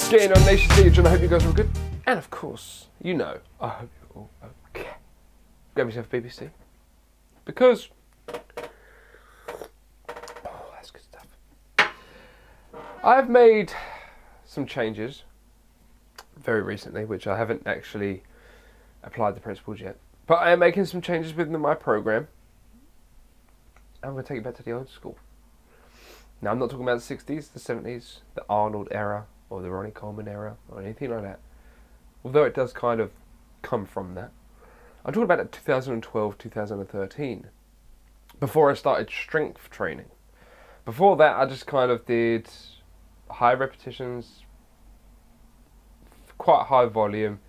What's going on, Nation? DanielJon, I hope you guys are all good. And of course, you know, I hope you're all okay. Grab yourself a BBC. Because, oh, that's good stuff. I've made some changes very recently, which I haven't actually applied the principles yet. But I am making some changes within my program. I'm going to take it back to the old school. Now, I'm not talking about the 60s, the 70s, the Arnold era, or the Ronnie Coleman era, or anything like that. Although it does kind of come from that. I'm talking about 2012, 2013. Before I started strength training. Before that, I just kind of did high repetitions, quite high volume,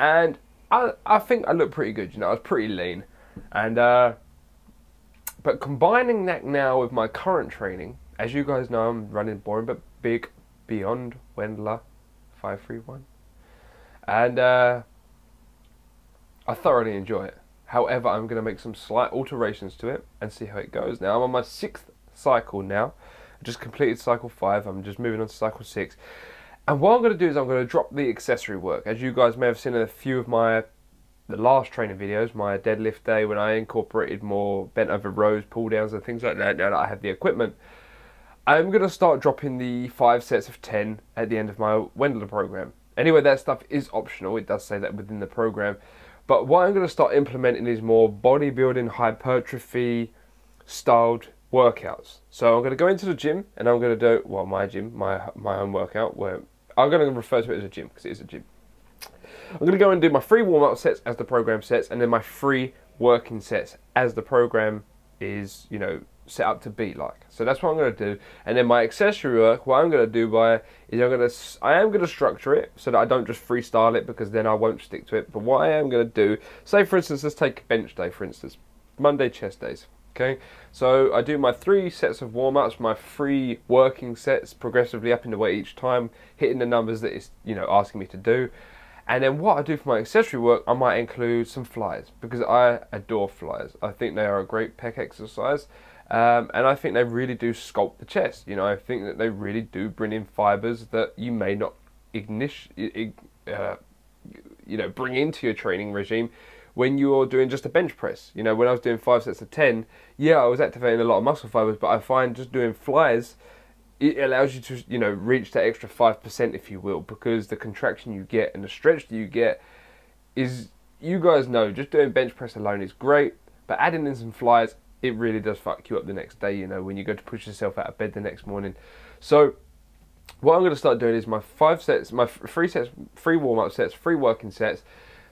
and I think I looked pretty good, you know, I was pretty lean. And but combining that now with my current training, as you guys know, I'm running Boring But Big Beyond Wendler 531. And I thoroughly enjoy it. However, I'm going to make some slight alterations to it and see how it goes. Now, I'm on my 6th cycle now. I just completed cycle 5. I'm just moving on to cycle 6. And what I'm going to do is I'm going to drop the accessory work. As you guys may have seen in a few of the last training videos, my deadlift day, when I incorporated more bent over rows, pull downs and things like that, now that I have the equipment, I'm going to start dropping the 5 sets of 10 at the end of my Wendler program. Anyway, that stuff is optional. It does say that within the program. But what I'm going to start implementing is more bodybuilding, hypertrophy styled workouts. So I'm going to go into the gym and I'm going to do, well, my gym, my own workout, where I'm going to refer to it as a gym because it is a gym. I'm going to go and do my free warm-up sets as the program sets, and then my free working sets as the program is, you know, set up to be like. So that's what I'm going to do. And then my accessory work, what I'm going to do is I am going to structure it so that I don't just freestyle it, because then I won't stick to it. But what I am going to do, say for instance, let's take bench day for instance, Monday chest days. Okay, so I do my 3 sets of warm-ups, my 3 working sets progressively up in the weight each time, hitting the numbers that it's, you know, asking me to do. And then what I do for my accessory work, I might include some flies, because I adore flies. I think they are a great pec exercise, and I think they really do sculpt the chest. You know, I think that they really do bring in fibers that you may not bring into your training regime when you're doing just a bench press. You know, when I was doing 5 sets of 10, yeah, I was activating a lot of muscle fibers, but I find just doing flies, it allows you to, you know, reach that extra 5%, if you will, because the contraction you get and the stretch that you get is, you guys know, just doing bench press alone is great, but adding in some flies, it really does fuck you up the next day, you know, when you go to push yourself out of bed the next morning. So what I'm going to start doing is my 5 sets, my 3 sets, 3 warm-up sets, 3 working sets.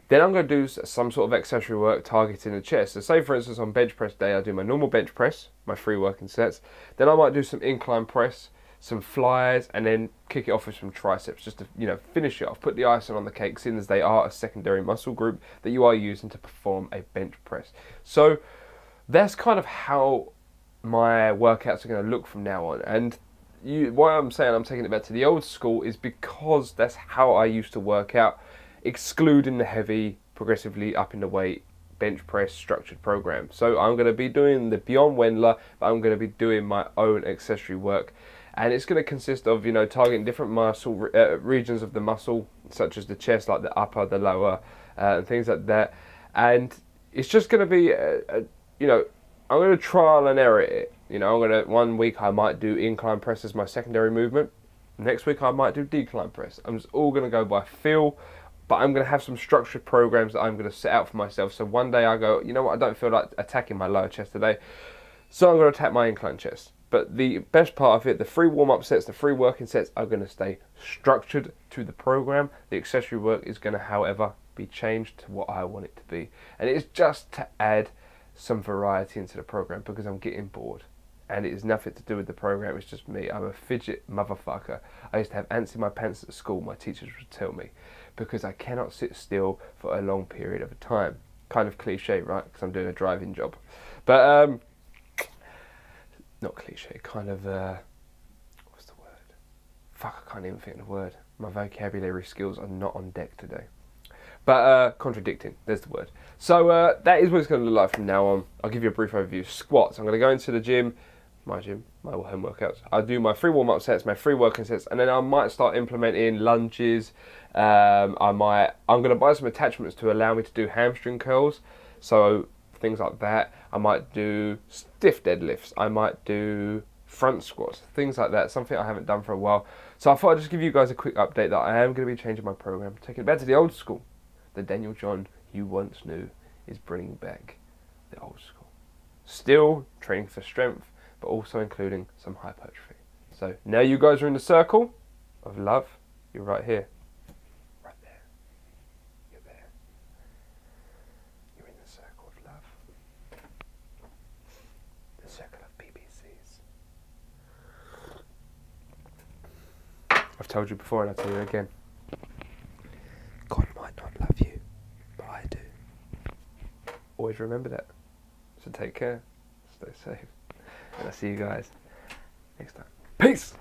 Then I'm going to do some sort of accessory work targeting the chest. So say for instance on bench press day, I do my normal bench press, my 3 working sets. Then I might do some incline press, some flies, and then kick it off with some triceps, just to, you know, finish it off, put the icing on the cake, seeing as they are a secondary muscle group that you are using to perform a bench press. So that's kind of how my workouts are going to look from now on. And why I'm saying I'm taking it back to the old school is because that's how I used to work out, excluding the heavy, progressively up in the weight, bench press structured program. So I'm going to be doing the Beyond Wendler, but I'm going to be doing my own accessory work. And it's going to consist of, you know, targeting different muscle regions of the muscle, such as the chest, like the upper, the lower, and things like that. And it's just going to be, you know, I'm going to trial and error it. You know, one week I might do incline press as my secondary movement. Next week I might do decline press. I'm just all going to go by feel, but I'm going to have some structured programs that I'm going to set out for myself. So one day I go, you know what, I don't feel like attacking my lower chest today, so I'm going to attack my incline chest. But the best part of it, the 3 warm-up sets, the 3 working sets are going to stay structured to the program. The accessory work is going to, however, be changed to what I want it to be. And it's just to add some variety into the program, because I'm getting bored. And it is nothing to do with the program, it's just me. I'm a fidget motherfucker. I used to have ants in my pants at school, my teachers would tell me, because I cannot sit still for a long period of time. Kind of cliche, right? Because I'm doing a driving job. But, not cliche, kind of, what's the word? Fuck, I can't even think of the word. My vocabulary skills are not on deck today. But, contradicting, there's the word. So, that is what it's going to look like from now on. I'll give you a brief overview. Squats, I'm going to go into the gym, my gym, my home workouts. I do my free warm-up sets, my free working sets, and then I might start implementing lunges. I'm going to buy some attachments to allow me to do hamstring curls, so things like that. I might do stiff deadlifts. I might do front squats, things like that, something I haven't done for a while. So I thought I'd just give you guys a quick update that I am going to be changing my program, taking it back to the old school. The DanielJon you once knew is bringing back the old school. Still training for strength, but also including some hypertrophy. So now you guys are in the circle of love. You're right here. Right there. You're there. You're in the circle of love. The circle of PPCs. I've told you before and I'll tell you again. God might not love you, but I do. Always remember that. So take care. Stay safe. And I'll see you guys next time. Peace!